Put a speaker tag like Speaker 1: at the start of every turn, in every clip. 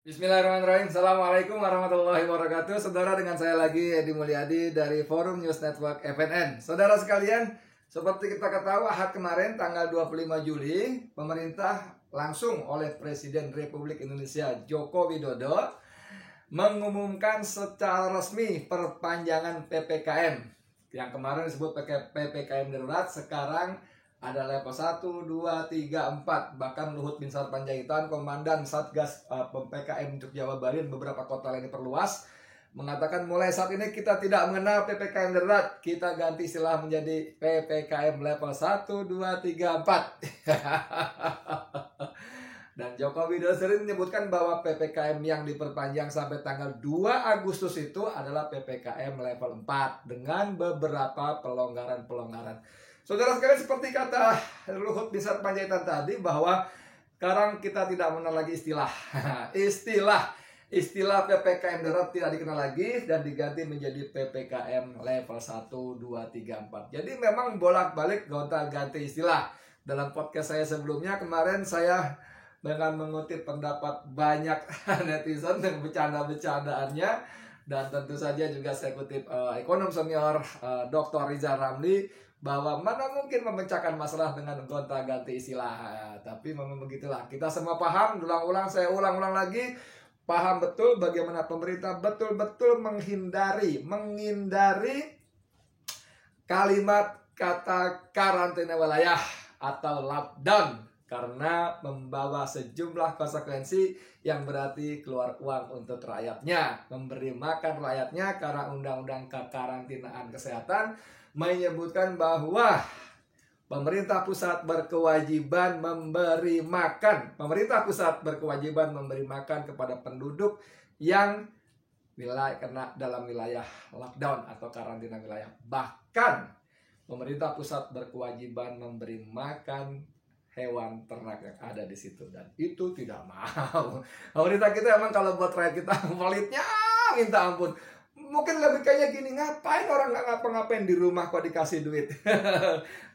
Speaker 1: Bismillahirrahmanirrahim. Assalamualaikum warahmatullahi wabarakatuh. Saudara, dengan saya lagi Edi Mulyadi dari Forum News Network FNN. Saudara sekalian, seperti kita ketahui Ahad kemarin tanggal 25 Juli, pemerintah langsung oleh Presiden Republik Indonesia Joko Widodo mengumumkan secara resmi perpanjangan PPKM. Yang kemarin disebut PPKM darurat, sekarang ada level 1, 2, 3, 4. Bahkan Luhut Binsar Panjaitan, Komandan Satgas PPKM untuk Jawa Bali dan beberapa kota lain diperluas, mengatakan mulai saat ini kita tidak mengenal PPKM darurat. Kita ganti istilah menjadi PPKM level 1, 2, 3, 4. Dan Joko Widodo sering menyebutkan bahwa PPKM yang diperpanjang sampai tanggal 2 Agustus itu adalah PPKM level 4 dengan beberapa pelonggaran-pelonggaran. Saudara sekalian, seperti kata Luhut Binsar Panjaitan tadi, bahwa sekarang kita tidak mengenal lagi istilah PPKM darurat tidak dikenal lagi dan diganti menjadi PPKM level 1, 2, 3, 4. Jadi memang bolak-balik gonta-ganti istilah. Dalam podcast saya sebelumnya kemarin, saya dengan mengutip pendapat banyak netizen dan bercanda-bercandaannya, dan tentu saja juga saya kutip ekonom senior Dr. Rizal Ramli, bahwa mana mungkin memecahkan masalah dengan gonta-ganti istilah. Tapi memang begitulah, kita semua paham. Saya ulang-ulang lagi, paham betul bagaimana pemerintah betul-betul menghindari kalimat kata karantina wilayah atau lockdown, karena membawa sejumlah konsekuensi yang berarti keluar uang untuk rakyatnya, memberi makan rakyatnya, karena undang-undang kekarantinaan kesehatan menyebutkan bahwa pemerintah pusat berkewajiban memberi makan kepada penduduk yang kena dalam wilayah lockdown atau karantina wilayah. Bahkan pemerintah pusat berkewajiban memberi makan hewan ternak yang ada di situ, dan itu tidak mau. Pemerintah kita emang kalau buat rakyat kita pelitnya minta ampun. Mungkin lebih kayaknya gini, ngapain orang nggak ngapa-ngapain di rumah kok dikasih duit?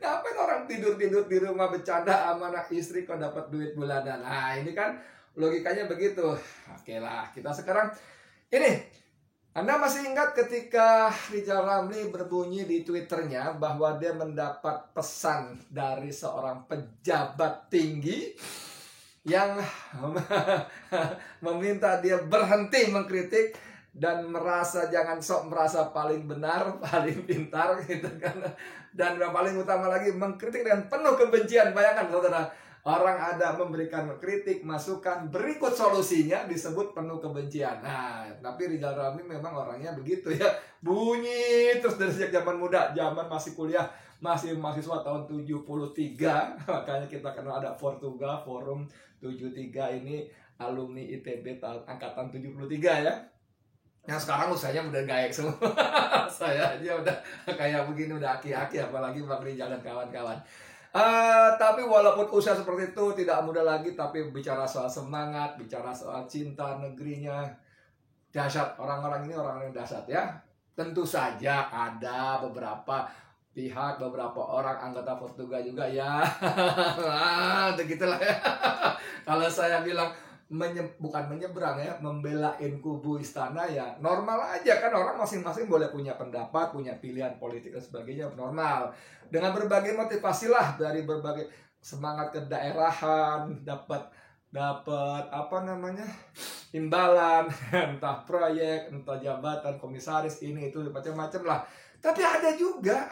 Speaker 1: Ngapain orang tidur-tidur di rumah bercanda sama anak istri kok dapat duit bulanan? Nah, ini kan logikanya begitu. Oke lah, kita sekarang ini. Anda masih ingat ketika Rizal Ramli berbunyi di Twitternya bahwa dia mendapat pesan dari seorang pejabat tinggi yang meminta dia berhenti mengkritik dan jangan sok merasa paling benar, paling pintar gitu kan. Dan yang paling utama lagi, mengkritik dengan penuh kebencian. Bayangkan saudara, orang ada memberikan kritik, masukan, berikut solusinya disebut penuh kebencian. Nah, tapi Rizal Ramli memang orangnya begitu ya. Bunyi terus dari sejak zaman muda, zaman masih kuliah, masih mahasiswa tahun 73. Makanya kita kenal ada Forum 73 ini alumni ITB angkatan 73 ya. Yang sekarang usianya udah gaek semua. Saya aja udah kayak begini, udah aki-aki, apalagi Bang Rizal dan kawan-kawan. Tapi walaupun usia seperti itu tidak muda lagi, tapi bicara soal semangat, bicara soal cinta negerinya, dahsyat. Orang-orang ini orang-orang yang dahsyat ya. Tentu saja ada beberapa pihak, beberapa orang anggota Portugal juga ya. Begitulah ya. Kalau saya bilang bukan menyeberang ya, membelain kubu istana ya normal aja kan, orang masing-masing boleh punya pendapat, punya pilihan politik dan sebagainya, normal. Dengan berbagai motivasi lah, dari berbagai semangat kedaerahan, dapat imbalan, entah proyek, entah jabatan, komisaris, ini itu macam-macam lah. Tapi ada juga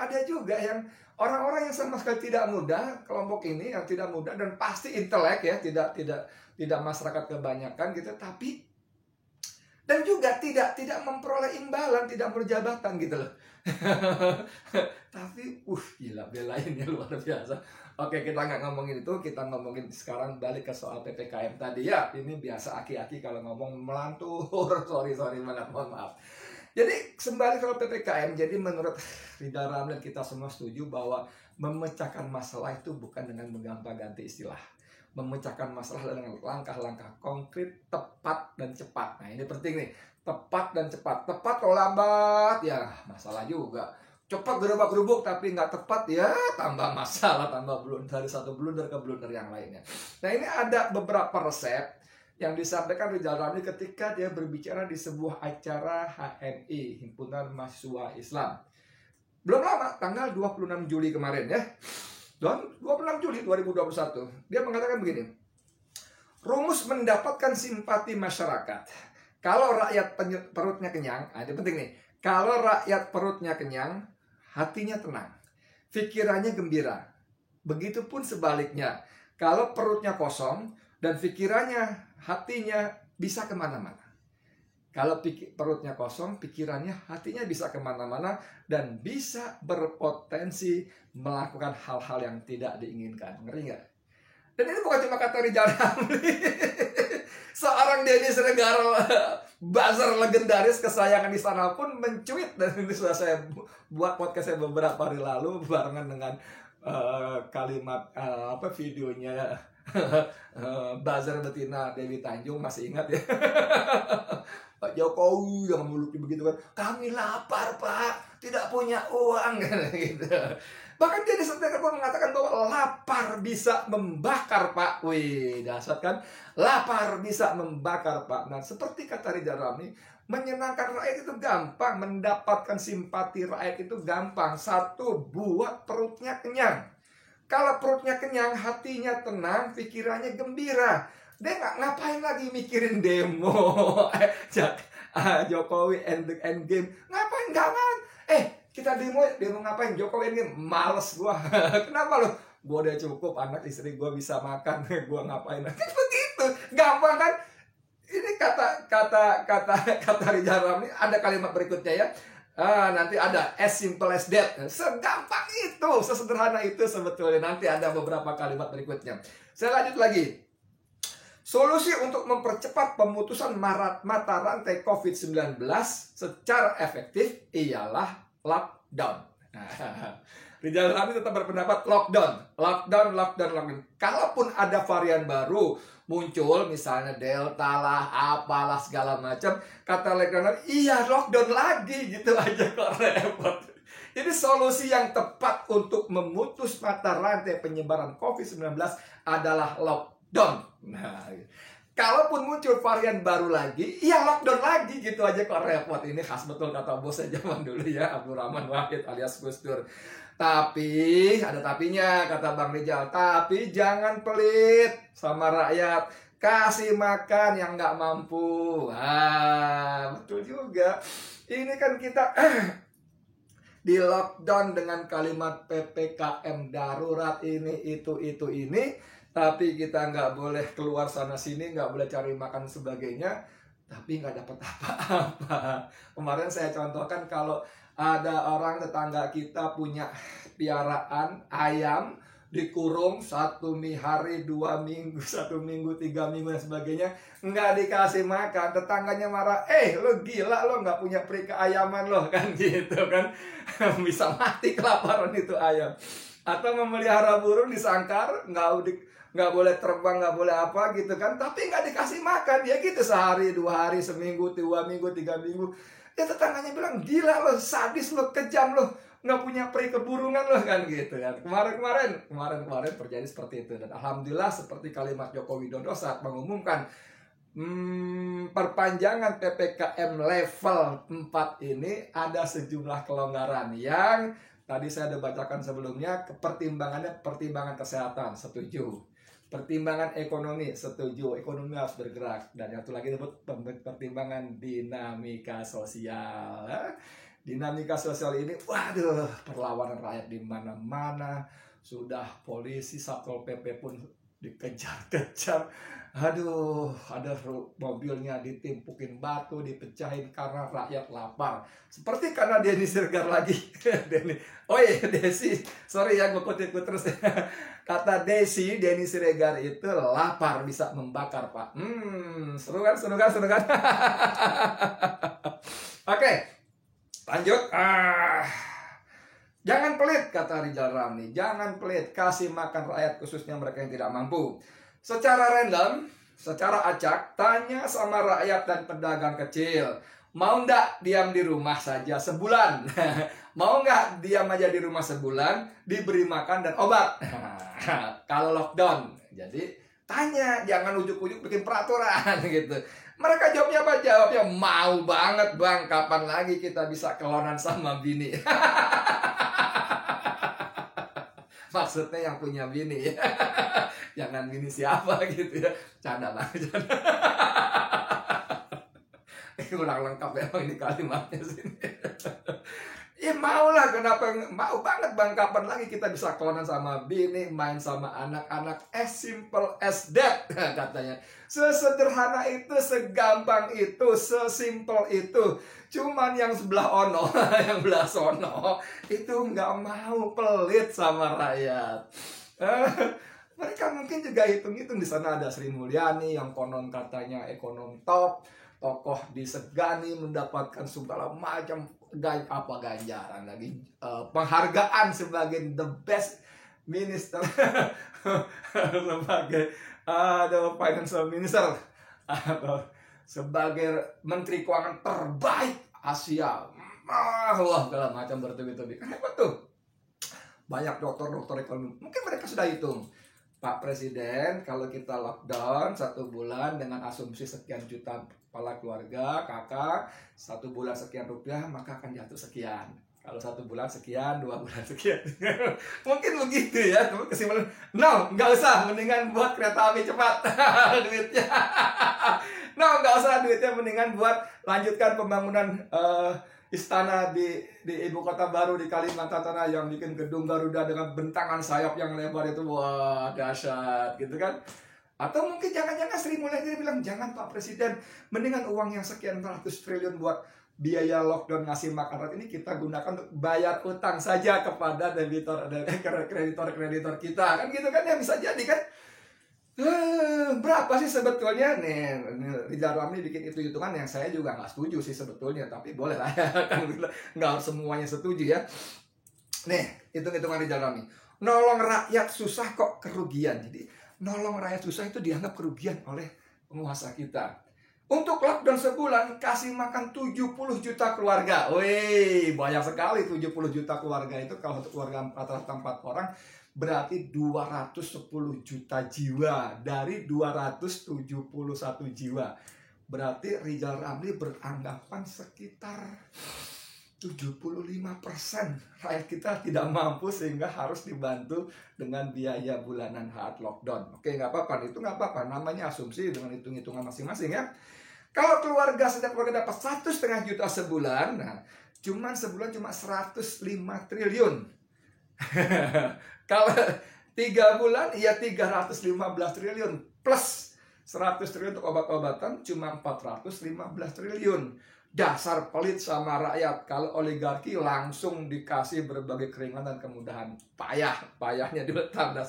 Speaker 1: yang orang-orang yang sama sekali tidak muda, kelompok ini yang tidak muda dan pasti intelek ya, tidak masyarakat kebanyakan gitu, tapi dan juga tidak memperoleh imbalan, tidak berjabatan gitu loh. Tapi gila, belainnya luar biasa. Oke, kita nggak ngomongin itu, kita ngomongin sekarang balik ke soal PPKM tadi ya. Ini biasa aki-aki kalau ngomong melantur. sorry banget, mohon maaf. Jadi kembali ke PPKM, jadi menurut Rizal Ramli kita semua setuju bahwa memecahkan masalah itu bukan dengan mengganti istilah. Memecahkan masalah dengan langkah-langkah konkret, tepat dan cepat. Nah, ini penting nih, tepat dan cepat. Tepat kalau lambat ya masalah juga. Cepat gerobak-gerubuk tapi nggak tepat ya tambah masalah, tambah blunder, dari satu blunder ke blunder yang lainnya. Nah, ini ada beberapa resep yang disampaikan Rizal Ramli ketika dia berbicara di sebuah acara HMI, Himpunan Mahasiswa Islam. Belum lama, tanggal 26 Juli kemarin ya. 26 Juli 2021. Dia mengatakan begini. Rumus mendapatkan simpati masyarakat. Kalau rakyat perutnya kenyang, ini penting nih. Kalau rakyat perutnya kenyang, hatinya tenang, pikirannya gembira. Begitupun sebaliknya. Kalau perutnya kosong dan pikirannya, hatinya bisa kemana-mana. Kalau perutnya kosong, pikirannya, hatinya bisa kemana-mana dan bisa berpotensi melakukan hal-hal yang tidak diinginkan. Ngeri nggak? Dan ini bukan cuma kata Rizal Ramli. Seorang Denny Siregar, buzzer legendaris kesayangan istana pun mencuit, dan ini sudah saya buat podcast saya beberapa hari lalu barengan dengan kalimat videonya buzzer betina Dewi Tanjung, masih ingat ya? Pak Jokowi yang mulutnya begitu kan, kami lapar Pak, tidak punya uang gitu. Bahkan dia disertakan pun mengatakan bahwa lapar bisa membakar Pak. Wih, dahsyat kan? Lapar bisa membakar Pak. Nah, seperti kata Rizal Ramli, menyenangkan rakyat itu gampang, mendapatkan simpati rakyat itu gampang. Satu, buat perutnya kenyang. Kalau perutnya kenyang, hatinya tenang, pikirannya gembira. Dia nggak ngapain lagi mikirin demo Jokowi end game. Ngapain? Jangan. Kita demo ngapain? Jokowi end game. Males gua. Kenapa lo? Gua udah cukup, anak istri gua bisa makan. Gua ngapain? Begitu. Gampang kan? Ini kata Rizal Ramli. Ada kalimat berikutnya ya. Nanti ada as simple as that. Segampang itu, sesederhana itu sebetulnya. Nanti ada beberapa kalimat berikutnya. Saya lanjut lagi. Solusi untuk mempercepat pemutusan mata rantai COVID-19 secara efektif ialah lockdown. Rizal Ramli tetap berpendapat lockdown. Kalaupun ada varian baru muncul, misalnya Delta lah, apalah segala macam, kata Legender, iya lockdown lagi, gitu aja kok repot. Jadi solusi yang tepat untuk memutus mata rantai penyebaran COVID-19 adalah lockdown. Nah, kalaupun muncul varian baru lagi, ya lockdown lagi, gitu aja kok repot. Ini khas betul kata bos saya zaman dulu ya, Abdurrahman Wahid alias Gus Dur. Tapi, ada tapinya kata Bang Rizal, tapi jangan pelit sama rakyat. Kasih makan yang nggak mampu. Betul juga. Ini kan kita di lockdown dengan kalimat PPKM darurat ini, itu ini. Tapi kita nggak boleh keluar sana sini, nggak boleh cari makan sebagainya, tapi nggak dapat apa-apa. Kemarin saya contohkan, kalau ada orang tetangga kita punya piaraan ayam, dikurung 1 hari, 2 minggu, 1 minggu, 3 minggu dan sebagainya, nggak dikasih makan. Tetangganya marah, lo gila lo, nggak punya peri keayaman lo, kan gitu kan. Bisa mati kelaparan itu ayam. Atau memelihara burung disangkar, nggak boleh terbang, nggak boleh apa gitu kan, tapi nggak dikasih makan. Ya gitu, sehari, 2 hari, seminggu, 2 minggu, 3 minggu. Ya tetangganya bilang, gila lo, sadis lo, kejam lo, nggak punya peri keburungan lo, kan gitu kan. Kemarin terjadi seperti itu. Dan alhamdulillah, seperti kalimat Joko Widodo saat mengumumkan perpanjangan PPKM level 4 ini, ada sejumlah kelonggaran yang tadi saya udah bacakan sebelumnya. Pertimbangan kesehatan, setuju. Pertimbangan ekonomi, setuju. Ekonomi harus bergerak. Dan yang satu lagi disebut pertimbangan dinamika sosial. Dinamika sosial ini, waduh, perlawanan rakyat di mana-mana. Sudah polisi, Satpol PP pun dikejar-kejar. Aduh, ada mobilnya ditimpukin batu, dipecahin karena rakyat lapar. Seperti karena Denny Siregar lagi. Desi, sorry ya, gue kutip terus. Kata Denny Siregar itu lapar bisa membakar, Pak. Seru kan? Oke, lanjut. Jangan pelit, kata Rizal Ramli. Jangan pelit, kasih makan rakyat, khususnya mereka yang tidak mampu. Secara random, secara acak, tanya sama rakyat dan pedagang kecil. Mau nggak diam di rumah saja sebulan? Mau nggak diam aja di rumah sebulan, diberi makan dan obat? Kalau lockdown. Jadi Tanya, jangan ujuk-ujuk bikin peraturan gitu. Mereka jawabnya apa? Jawabnya, mau banget bang, kapan lagi kita bisa kelonan sama bini. Maksudnya yang punya bini. Jangan bini siapa gitu ya. Canda banget. Kurang lengkap ya ini kalimatnya sini. Ya mau lah, kenapa mau banget bang, kapan lagi kita bisa kelonan sama bini, main sama anak-anak, as simple as that katanya. Sesederhana itu, segampang itu, sesimpel itu. Cuman yang sebelah ono, yang belah sono itu nggak mau, pelit sama rakyat. Mereka mungkin juga hitung-hitung, di sana ada Sri Mulyani yang konon katanya ekonom top, tokoh disegani, mendapatkan segala macam ganjaran lagi, penghargaan sebagai the best minister, sebagai financial minister, atau sebagai menteri keuangan terbaik Asia. Wah, segala macam bertubi-tubi. Kenapa tuh? Banyak dokter-dokter ekonomi, mungkin mereka sudah hitung, Pak Presiden, kalau kita lockdown 1 bulan dengan asumsi sekian juta kepala keluarga, kakak, 1 bulan sekian rupiah, maka akan jatuh sekian. Kalau 1 bulan sekian, 2 bulan sekian. Mungkin begitu ya. Kesimpulan, no, nggak usah. Mendingan buat kereta api cepat duitnya. No, nggak usah duitnya. Mendingan buat lanjutkan pembangunan istana di ibu kota baru di Kalimantan Tengah, yang bikin gedung Garuda dengan bentangan sayap yang lebar itu, wah dahsyat gitu kan. Atau mungkin jangan-jangan Sri Mulyani bilang, jangan Pak Presiden, mendingan uang yang sekian ratus triliun buat biaya lockdown ngasih makan rakyat ini kita gunakan untuk bayar utang saja kepada kreditor kita, kan gitu kan ya, bisa jadi kan. Berapa sih sebetulnya nih Rizal Ramli bikin itu hitungan yang saya juga nggak setuju sih sebetulnya, tapi boleh lah ya, kan nggak harus semuanya setuju ya. Nih hitung-hitungan Rizal Ramli, nolong rakyat susah kok kerugian. Jadi nolong rakyat susah itu dianggap kerugian oleh penguasa kita. Untuk lockdown sebulan kasih makan 70 juta keluarga. Wih, banyak sekali 70 juta keluarga itu. Kalau untuk keluarga rata-rata 4 orang berarti 210 juta jiwa dari 271 jiwa. Berarti Rizal Ramli beranggapan sekitar 75% rakyat kita tidak mampu sehingga harus dibantu dengan biaya bulanan saat lockdown. Oke, nggak apa-apa, itu nggak apa-apa, namanya asumsi dengan hitung-hitungan masing-masing ya. Kalau setiap keluarga dapat 1,5 juta sebulan, nah sebulan cuma 105 triliun. Kalau 3 bulan ya 315 triliun plus 100 triliun untuk obat-obatan, cuma 415 triliun. Dasar pelit sama rakyat. Kalau oligarki langsung dikasih berbagai keringanan dan kemudahan. Payahnya di tanda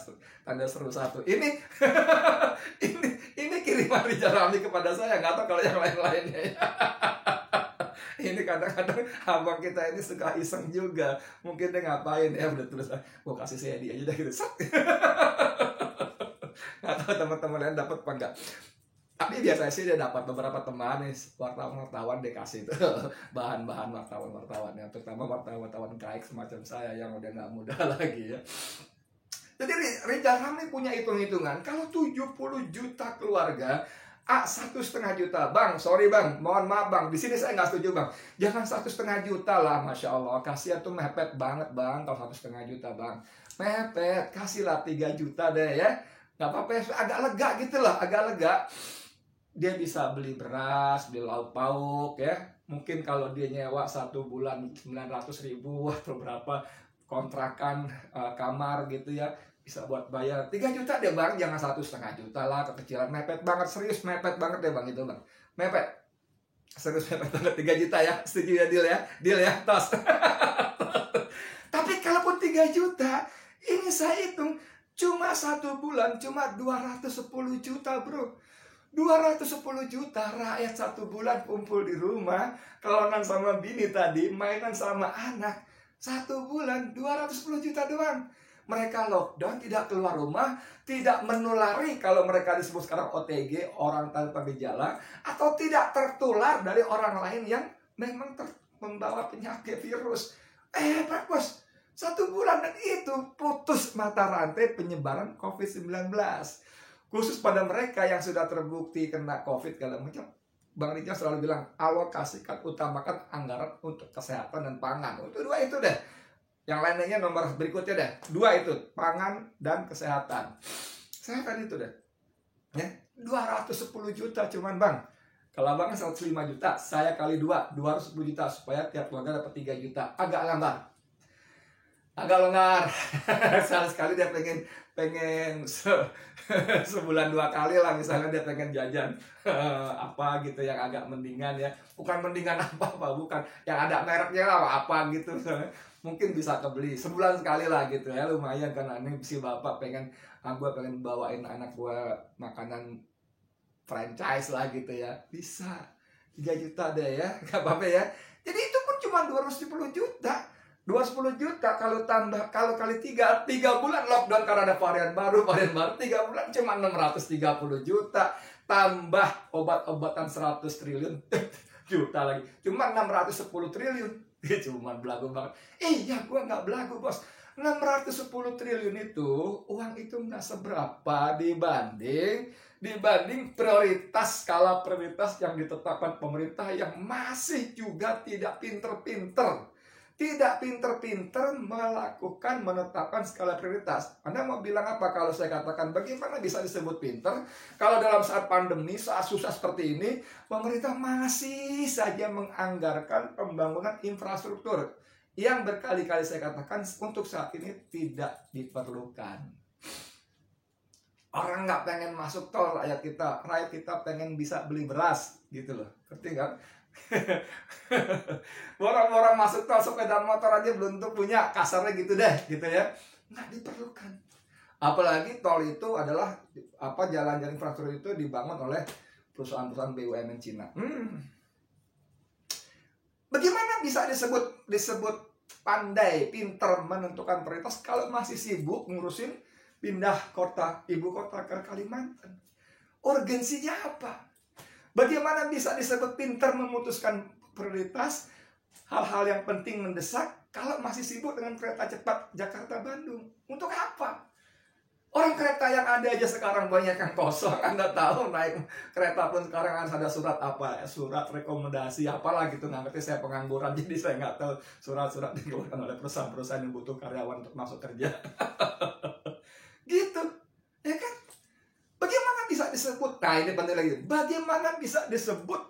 Speaker 1: seru 1. Ini kiriman Rizal Ramli kepada saya, nggak tahu kalau yang lain-lainnya ya. Ini kadang-kadang abang kita ini suka iseng juga. Mungkin dia ngapain ya, udah tulis, gue kasih saya dia aja gitu. Nggak tahu teman-teman lain dapat apa enggak. Tapi biasanya sih dia dapat beberapa teman nih, wartawan dia kasih itu bahan-bahan wartawan ya, terutama wartawan kaik semacam saya yang udah nggak muda lagi ya. Jadi Rizal Ramli punya hitung-hitungan, kalau 70 juta keluarga, 1,5 juta, bang, sorry bang, mohon maaf bang, di sini saya nggak setuju bang, jangan 1,5 juta lah, masya Allah, kasihan tuh mepet banget bang, kalau 1,5 juta bang, mepet, kasihlah 3 juta deh ya, nggak apa-apa ya, agak lega gitu lah, agak lega. Dia bisa beli beras, beli lauk pauk ya. Mungkin kalau dia nyewa 1 bulan 900.000 atau berapa kontrakan kamar gitu ya, bisa buat bayar 3 juta deh bang, jangan 1,5 juta lah, kekecilan, mepet banget, serius mepet banget deh bang itu bang, mepet, serius mepet banget 3 juta ya, setuju ya, deal ya, tos. Tapi kalaupun 3 juta, ini saya hitung cuma 1 bulan cuma 210 juta bro. 210 juta rakyat 1 bulan kumpul di rumah, kelonan sama bini tadi, mainan sama anak, 1 bulan 210 juta doang. Mereka lockdown, tidak keluar rumah, tidak menulari, kalau mereka disebut sekarang OTG, orang tanpa gejala, atau tidak tertular dari orang lain yang memang membawa penyakit virus. Bagus, 1 bulan dan itu putus mata rantai penyebaran COVID-19. Khusus pada mereka yang sudah terbukti kena COVID segala macam, Bang Rijal selalu bilang, alokasikan, utamakan anggaran untuk kesehatan dan pangan. Itu dua itu deh. Yang lainnya nomor berikutnya deh. Dua itu, pangan dan kesehatan. Kesehatan itu deh. Ya, 210 juta cuman Bang. Kalau Abang 105 juta, saya kali 2, 210 juta supaya tiap keluarga dapat 3 juta. Agak longgar. Sekali dia pengen sebulan 2 kali lah, misalnya dia pengen jajan apa gitu yang agak mendingan ya. Bukan mendingan apa-apa, bukan. Yang ada mereknya lah apa gitu. Mungkin bisa kebeli sebulan sekali lah gitu ya, lumayan kan. Ini si bapak gue pengen bawain anak gue makanan franchise lah gitu ya, bisa 3 juta deh ya, gak apa-apa ya. Jadi itu pun cuma 210 juta. 210 juta kalau kali 3 bulan lockdown karena ada varian baru 3 bulan cuma 630 juta, tambah obat-obatan 100 triliun juta lagi, cuma 610 triliun. Cuma belagu banget. Iya, gua nggak belagu bos. 610 triliun itu, uang itu nggak seberapa dibanding prioritas, skala prioritas yang ditetapkan pemerintah yang masih juga tidak pinter-pinter menetapkan skala prioritas. Anda mau bilang apa kalau saya katakan bagaimana bisa disebut pinter kalau dalam saat pandemi, saat susah seperti ini, pemerintah masih saja menganggarkan pembangunan infrastruktur yang berkali-kali saya katakan untuk saat ini tidak diperlukan. Orang nggak pengen masuk tol, rakyat kita pengen bisa beli beras gitu loh, ngerti nggak? Orang-orang masuk tol sepeda motor aja belum tentu punya, kasarnya gitu deh, gitu ya. Nggak diperlukan. Apalagi tol itu adalah jalan-jalan infrastruktur itu dibangun oleh perusahaan-perusahaan BUMN Cina. Bagaimana bisa disebut pandai, pinter menentukan prioritas kalau masih sibuk ngurusin pindah ibu kota ke Kalimantan? Urgensinya apa? Bagaimana bisa disebut pintar memutuskan prioritas hal-hal yang penting mendesak kalau masih sibuk dengan kereta cepat Jakarta-Bandung? Untuk apa? Orang kereta yang ada aja sekarang banyak yang kosong. Anda tahu naik kereta pun sekarang ada surat surat rekomendasi apalah gitu. Nggak ngerti, saya pengangguran jadi saya nggak tahu surat-surat dikeluarkan oleh perusahaan-perusahaan yang butuh karyawan untuk masuk kerja. Gitu, ya kan? Bagaimana bisa disebut, nah ini penting lagi, bagaimana bisa disebut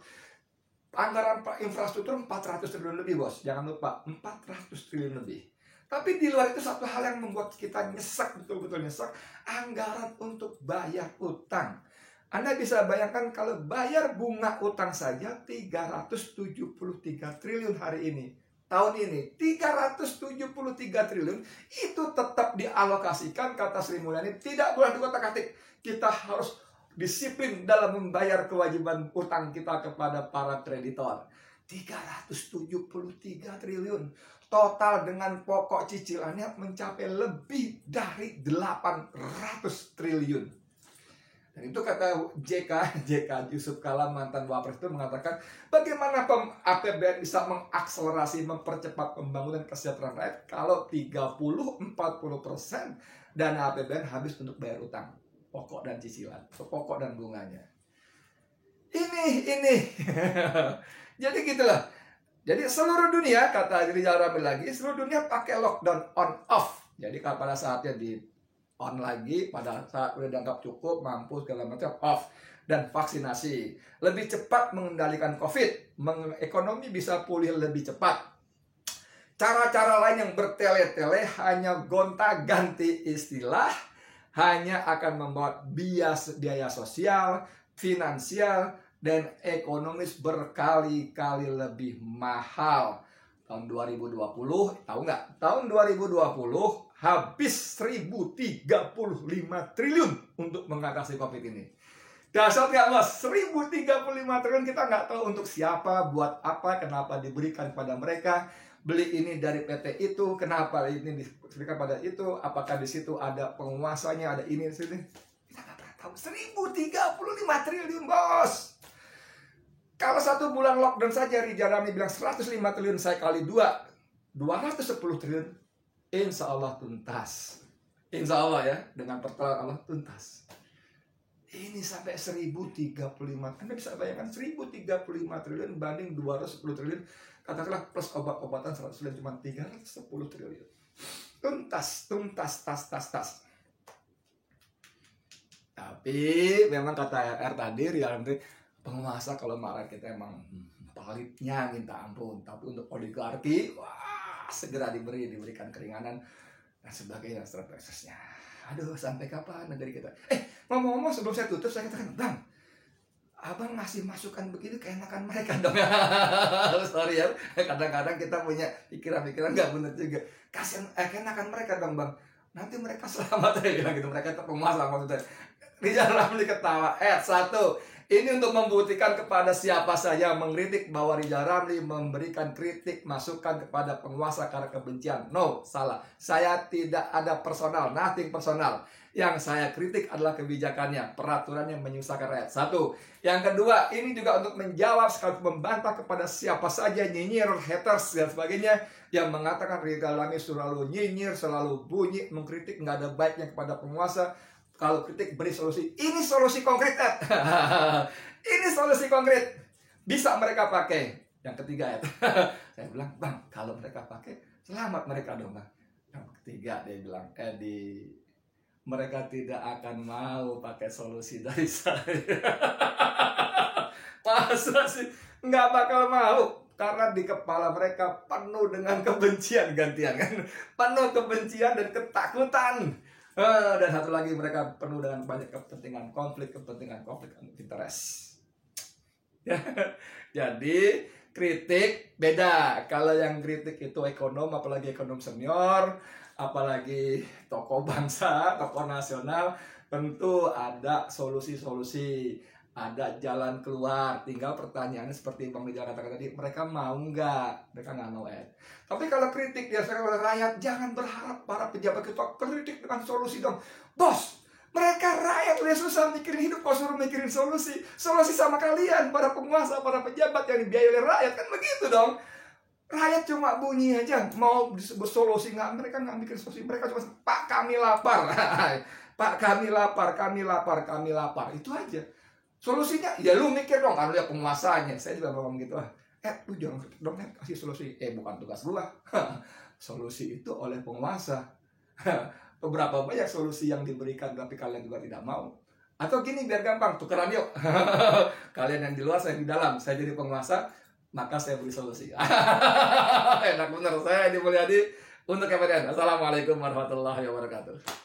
Speaker 1: anggaran infrastruktur 400 triliun lebih bos? Jangan lupa, 400 triliun lebih. Tapi di luar itu satu hal yang membuat kita nyesek, betul-betul nyesek, anggaran untuk bayar utang. Anda bisa bayangkan kalau bayar bunga utang saja 373 triliun hari ini. Tahun ini 373 triliun itu tetap dialokasikan, kata Sri Mulyani, tidak boleh dikotak-atik. Kita harus disiplin dalam membayar kewajiban utang kita kepada para kreditor. 373 triliun. Total dengan pokok cicilannya mencapai lebih dari 800 triliun. Dan itu kata JK Yusuf Kala, mantan Wapres itu mengatakan bagaimana APBN bisa mengakselerasi, mempercepat pembangunan kesejahteraan rakyat kalau 30-40% dana APBN habis untuk bayar utang, pokok dan cicilan, pokok dan bunganya. Ini jadi gitulah. Jadi seluruh dunia, kata Rijal Ramli lagi, seluruh dunia pakai lockdown on off. Jadi pada saatnya di on lagi, pada saat udah dianggap cukup, mampu segala macam, off. Dan vaksinasi lebih cepat mengendalikan COVID, ekonomi bisa pulih lebih cepat. Cara-cara lain yang bertele-tele hanya gonta-ganti istilah, hanya akan membuat biaya sosial, finansial, dan ekonomis berkali-kali lebih mahal. Tahun 2020, tahu nggak? Tahun 2020 habis 1035 triliun untuk mengatasi COVID ini. Dahsyat nggak bos? 1035 triliun kita nggak tahu untuk siapa, buat apa, kenapa diberikan pada mereka. Beli ini dari PT itu, kenapa ini diberikan pada itu, apakah di situ ada penguasanya, ada ini di sini. Kita nggak pernah tahu. 1035 triliun bos. Kalau 1 bulan lockdown saja, Rijal Ramli bilang 105 triliun saya kali 2, 210 triliun. Insya Allah tuntas. Insya Allah ya, dengan pertolongan Allah tuntas. Ini sampai 1035. Anda bisa bayangkan 1035 triliun banding 210 triliun. Katakanlah plus obat-obatan 100 triliun, cuma 310 triliun. Tuntas, tas. Tapi memang kata R tadi, penguasa kalau marah kita emang palitnya minta ampun. Tapi untuk oligarki, wah, segera diberikan keringanan dan sebagainya setelah prosesnya. Aduh, sampai kapan negeri kita? Ngomong-ngomong sebelum saya tutup, saya katakan, Bang, abang ngasih masukan begitu keenakan mereka dong. Sorry ya, kadang-kadang kita punya pikiran-pikiran nggak benar juga. Kasihan, keenakan mereka dong, Bang. Nanti mereka selamat ya, bilang gitu. Mereka tetap penguasa maksudnya. Rizal Ramli ketawa. 1. Ini untuk membuktikan kepada siapa saja yang mengkritik bahwa Rizal Ramli memberikan kritik masukan kepada penguasa karena kebencian. No, salah. Saya tidak ada personal, nothing personal. Yang saya kritik adalah kebijakannya, peraturan yang menyusahkan rakyat. 1. Yang kedua, ini juga untuk menjawab sekaligus membantah kepada siapa saja nyinyir, haters dan sebagainya yang mengatakan Rizal Ramli selalu nyinyir, selalu bunyi, mengkritik, nggak ada baiknya kepada penguasa. Kalau kritik beri solusi. Ini solusi konkret. Ini solusi konkret. Bisa mereka pakai. Yang ketiga ya. Saya bilang, Bang, kalau mereka pakai, selamat mereka dong, Bang. Yang ketiga dia bilang, mereka tidak akan mau pakai solusi dari saya. Masa sih? Nggak bakal mau. Karena di kepala mereka penuh dengan kebencian gantian kan. Penuh kebencian dan ketakutan. Dan satu lagi, mereka penuh dengan banyak kepentingan konflik interest. Jadi kritik beda. Kalau yang kritik itu ekonom, apalagi ekonom senior, apalagi tokoh bangsa, tokoh nasional, tentu ada solusi-solusi, ada jalan keluar. Tinggal pertanyaannya seperti Bang Rizal katakan tadi, mereka mau nggak? Mereka nggak mau. Tapi kalau kritik dihasilkan oleh rakyat, jangan berharap para pejabat kita kritik dengan solusi dong. Bos, mereka rakyat udah susah mikirin hidup, kok suruh mikirin solusi. Solusi sama kalian, para penguasa, para pejabat yang dibiayai oleh rakyat, kan begitu dong. Rakyat cuma bunyi aja, mau disebut solusi nggak, mereka nggak bikin solusi. Mereka cuma, Pak kami lapar. Pak kami lapar. Itu aja. Solusinya, ya lu mikir dong, kan lu ya penguasanya. Saya juga ngomong gitu, lu jangan kritik dong, kasih solusi. Bukan tugas gua. Solusi itu oleh penguasa. Beberapa banyak solusi yang diberikan, tapi kalian juga tidak mau. Atau gini, biar gampang, tukeran yuk. Kalian yang di luar, saya di dalam. Saya jadi penguasa, maka saya beri solusi. Enak bener, saya Edi Mulyadi untuk KPDN. Assalamualaikum warahmatullahi wabarakatuh.